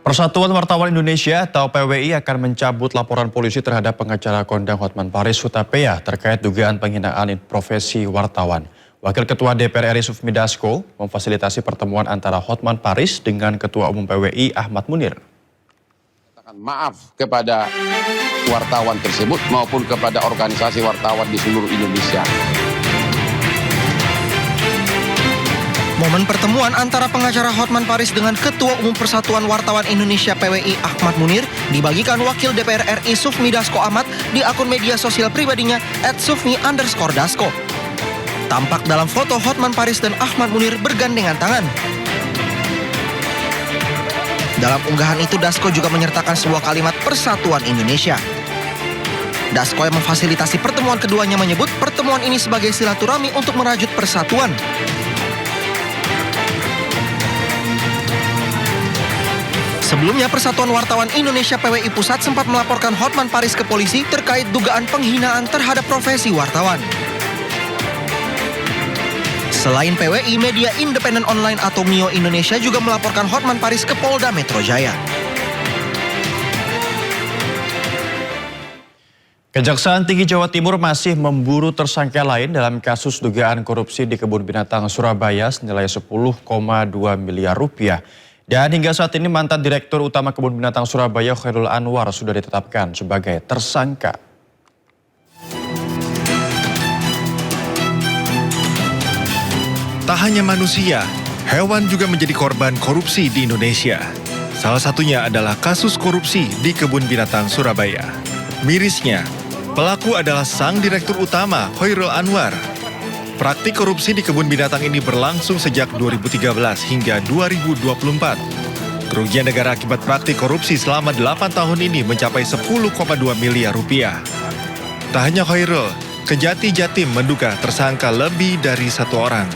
Persatuan Wartawan Indonesia atau PWI akan mencabut laporan polisi terhadap pengacara kondang Hotman Paris Hutapea terkait dugaan penghinaan profesi wartawan. Wakil Ketua DPR RI Sufmi Dasko memfasilitasi pertemuan antara Hotman Paris dengan Ketua Umum PWI Ahmad Munir. Maaf kepada wartawan tersebut maupun kepada organisasi wartawan di seluruh Indonesia. Momen pertemuan antara pengacara Hotman Paris dengan Ketua Umum Persatuan Wartawan Indonesia PWI Ahmad Munir dibagikan Wakil DPR RI Sufmi Dasko Ahmad di akun media sosial pribadinya @sufmi_dasko. Tampak dalam foto Hotman Paris dan Ahmad Munir bergandengan tangan. Dalam unggahan itu Dasko juga menyertakan sebuah kalimat Persatuan Indonesia. Dasko yang memfasilitasi pertemuan keduanya menyebut pertemuan ini sebagai silaturahmi untuk merajut persatuan. Sebelumnya, Persatuan Wartawan Indonesia PWI Pusat sempat melaporkan Hotman Paris ke polisi terkait dugaan penghinaan terhadap profesi wartawan. Selain PWI, media independen online atau MIO Indonesia juga melaporkan Hotman Paris ke Polda Metro Jaya. Kejaksaan Tinggi Jawa Timur masih memburu tersangka lain dalam kasus dugaan korupsi di Kebun Binatang Surabaya senilai 10,2 miliar rupiah. Dan hingga saat ini mantan Direktur Utama Kebun Binatang Surabaya Khairul Anwar sudah ditetapkan sebagai tersangka. Tak hanya manusia, hewan juga menjadi korban korupsi di Indonesia. Salah satunya adalah kasus korupsi di Kebun Binatang Surabaya. Mirisnya, pelaku adalah sang Direktur Utama Khairul Anwar. Praktik korupsi di kebun binatang ini berlangsung sejak 2013 hingga 2024. Kerugian negara akibat praktik korupsi selama 8 tahun ini mencapai 10,2 miliar rupiah. Tak hanya Khairul, Kejati Jatim menduga tersangka lebih dari satu orang.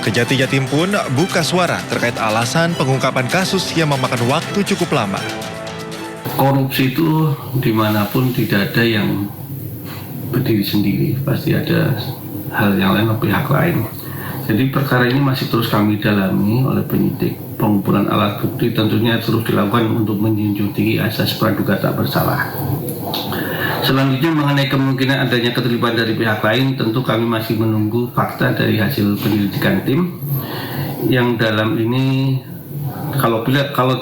Kejati Jatim pun buka suara terkait alasan pengungkapan kasus yang memakan waktu cukup lama. Korupsi itu dimanapun tidak ada yang berdiri sendiri, pasti ada hal yang lain atau pihak lain. Jadi perkara ini masih terus kami dalami oleh penyidik. Pengumpulan alat bukti tentunya terus dilakukan untuk menjunjung tinggi asas praduga tak bersalah. Selanjutnya mengenai kemungkinan adanya keterlibatan dari pihak lain, tentu kami masih menunggu fakta dari hasil penyelidikan tim. Yang dalam ini kalau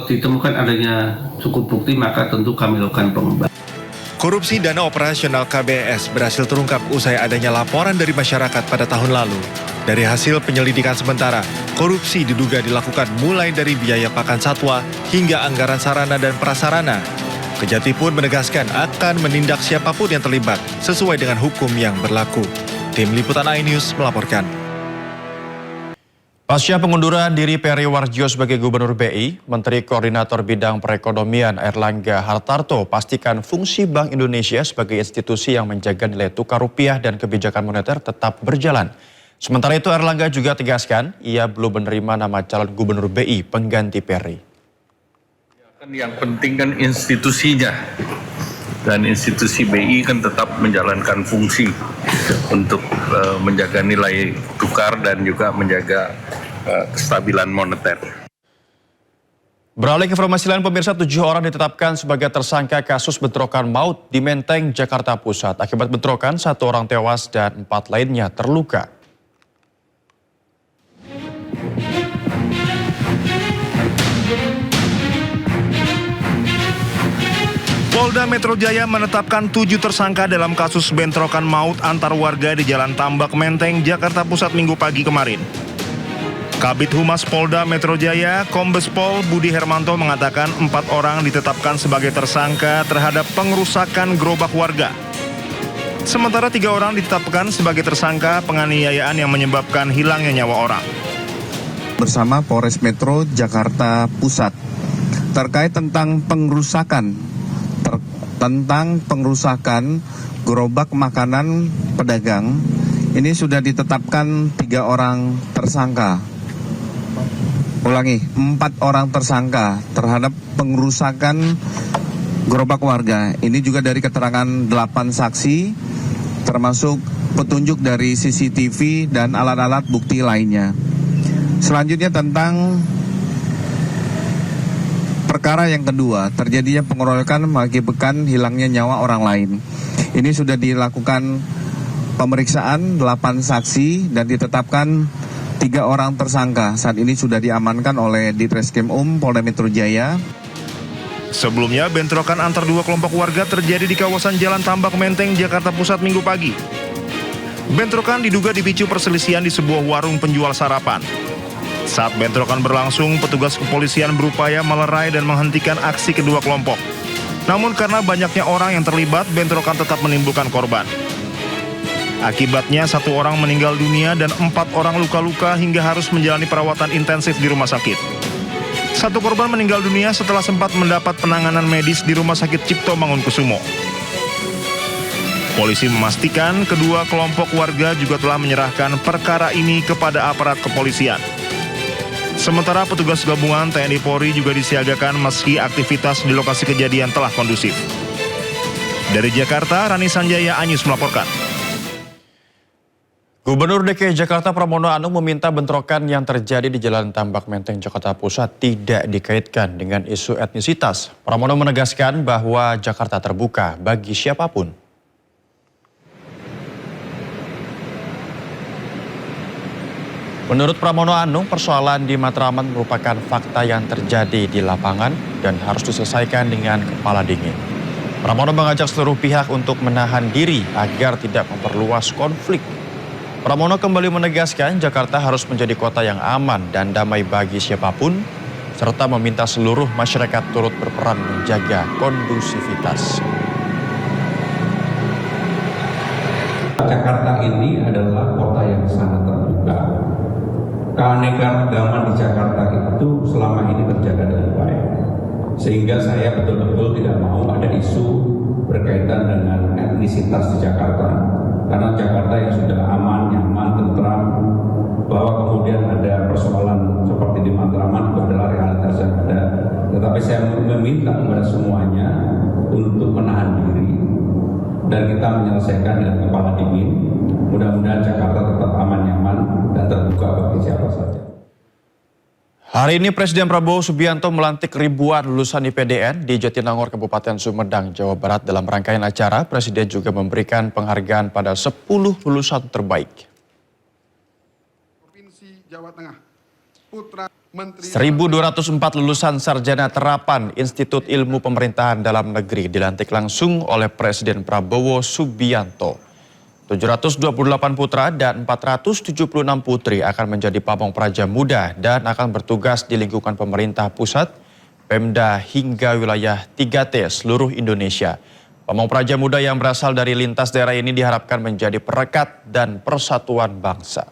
ditemukan adanya cukup bukti, maka tentu kami lakukan pengembangan. Korupsi dana operasional KBS berhasil terungkap usai adanya laporan dari masyarakat pada tahun lalu. Dari hasil penyelidikan sementara, korupsi diduga dilakukan mulai dari biaya pakan satwa hingga anggaran sarana dan prasarana. Kejati pun menegaskan akan menindak siapapun yang terlibat sesuai dengan hukum yang berlaku. Tim Liputan iNews melaporkan. Pasca pengunduran diri Peri Warjio sebagai Gubernur BI, Menteri Koordinator Bidang Perekonomian Airlangga Hartarto pastikan fungsi Bank Indonesia sebagai institusi yang menjaga nilai tukar rupiah dan kebijakan moneter tetap berjalan. Sementara itu Airlangga juga tegaskan ia belum menerima nama calon Gubernur BI pengganti Peri. Yang penting kan institusinya, dan institusi BI kan tetap menjalankan fungsi untuk menjaga nilai tukar dan juga menjaga kestabilan moneter. Beralih ke informasi lain, pemirsa, 7 orang ditetapkan sebagai tersangka kasus bentrokan maut di Menteng, Jakarta Pusat. Akibat bentrokan, 1 orang tewas dan 4 lainnya terluka. Polda Metro Jaya menetapkan 7 tersangka dalam kasus bentrokan maut antar warga di Jalan Tambak Menteng, Jakarta Pusat Minggu pagi kemarin. Kabid Humas Polda Metro Jaya, Kombes Pol Budi Hermanto mengatakan 4 orang ditetapkan sebagai tersangka terhadap pengerusakan gerobak warga. Sementara 3 orang ditetapkan sebagai tersangka penganiayaan yang menyebabkan hilangnya nyawa orang. Bersama Polres Metro Jakarta Pusat terkait tentang pengerusakan gerobak makanan pedagang, ini sudah ditetapkan 3 orang tersangka. 4 orang tersangka terhadap pengerusakan gerobak warga. Ini juga dari keterangan 8 saksi, termasuk petunjuk dari CCTV dan alat-alat bukti lainnya. Selanjutnya tentang perkara yang kedua, terjadinya pengeroyokan mengakibatkan hilangnya nyawa orang lain. Ini sudah dilakukan pemeriksaan 8 saksi dan ditetapkan 3 orang tersangka. Saat ini sudah diamankan oleh Ditreskrim Polda Metro Jaya. Sebelumnya, bentrokan antar dua kelompok warga terjadi di kawasan Jalan Tambak Menteng, Jakarta Pusat Minggu pagi. Bentrokan diduga dipicu perselisihan di sebuah warung penjual sarapan. Saat bentrokan berlangsung, petugas kepolisian berupaya melerai dan menghentikan aksi kedua kelompok. Namun karena banyaknya orang yang terlibat, bentrokan tetap menimbulkan korban. Akibatnya 1 orang meninggal dunia dan 4 orang luka-luka hingga harus menjalani perawatan intensif di rumah sakit. 1 korban meninggal dunia setelah sempat mendapat penanganan medis di Rumah Sakit Cipto Mangunkusumo. Polisi memastikan kedua kelompok warga juga telah menyerahkan perkara ini kepada aparat kepolisian. Sementara petugas gabungan TNI Polri juga disiagakan meski aktivitas di lokasi kejadian telah kondusif. Dari Jakarta, Rani Sanjaya Anyus melaporkan. Gubernur DKI Jakarta Pramono Anung meminta bentrokan yang terjadi di Jalan Tambak Menteng, Jakarta Pusat tidak dikaitkan dengan isu etnisitas. Pramono menegaskan bahwa Jakarta terbuka bagi siapapun. Menurut Pramono Anung, persoalan di Matraman merupakan fakta yang terjadi di lapangan dan harus diselesaikan dengan kepala dingin. Pramono mengajak seluruh pihak untuk menahan diri agar tidak memperluas konflik. Pramono kembali menegaskan Jakarta harus menjadi kota yang aman dan damai bagi siapapun, serta meminta seluruh masyarakat turut berperan menjaga kondusivitas. Jakarta ini adalah kota yang sangat terbuka. Keanekaragaman di Jakarta itu selama ini terjaga dengan baik. Sehingga saya betul-betul tidak mau ada isu berkaitan dengan etnisitas di Jakarta. Karena Jakarta yang sudah aman, nyaman, tentram, bahwa kemudian ada persoalan seperti di Matraman itu adalah realitas yang ada. Tetapi saya meminta kepada semuanya untuk menahan diri dan kita menyelesaikan dengan kepala dingin. Mudah-mudahan Jakarta tetap aman, nyaman, dan terbuka bagi siapa saja. Hari ini Presiden Prabowo Subianto melantik ribuan lulusan IPDN di Jatinangor, Kabupaten Sumedang, Jawa Barat. Dalam rangkaian acara, Presiden juga memberikan penghargaan pada 10 lulusan terbaik. Provinsi Jawa Tengah, Putra Menteri 1.204 lulusan sarjana terapan Institut Ilmu Pemerintahan Dalam Negeri dilantik langsung oleh Presiden Prabowo Subianto. 728 putra dan 476 putri akan menjadi pamong praja muda dan akan bertugas di lingkungan pemerintah pusat, Pemda hingga wilayah 3T seluruh Indonesia. Pamong praja muda yang berasal dari lintas daerah ini diharapkan menjadi perekat dan persatuan bangsa.